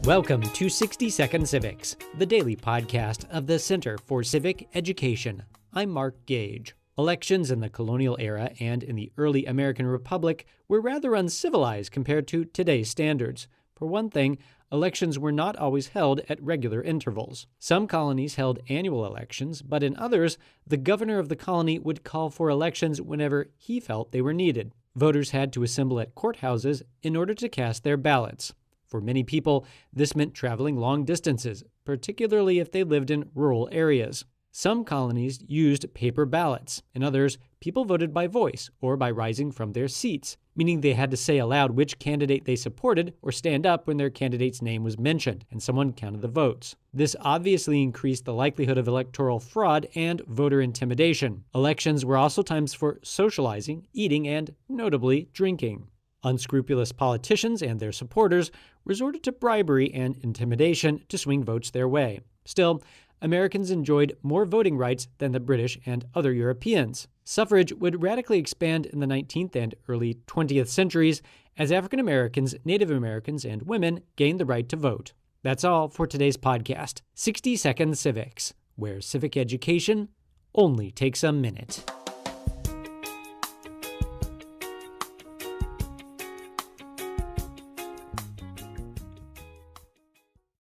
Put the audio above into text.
Welcome to 60-Second Civics, the daily podcast of the Center for Civic Education. I'm Mark Gage. Elections in the colonial era and in the early American Republic were rather uncivilized compared to today's standards. For one thing, elections were not always held at regular intervals. Some colonies held annual elections, but in others, the governor of the colony would call for elections whenever he felt they were needed. Voters had to assemble at courthouses in order to cast their ballots. For many people, this meant traveling long distances, particularly if they lived in rural areas. Some colonies used paper ballots. In others, people voted by voice or by rising from their seats, meaning they had to say aloud which candidate they supported or stand up when their candidate's name was mentioned, and someone counted the votes. This obviously increased the likelihood of electoral fraud and voter intimidation. Elections were also times for socializing, eating, and, notably, drinking. Unscrupulous politicians and their supporters resorted to bribery and intimidation to swing votes their way. Still, Americans enjoyed more voting rights than the British and other Europeans. Suffrage would radically expand in the 19th and early 20th centuries as African Americans, Native Americans, and women gained the right to vote. That's all for today's podcast, 60 Second Civics, where civic education only takes a minute.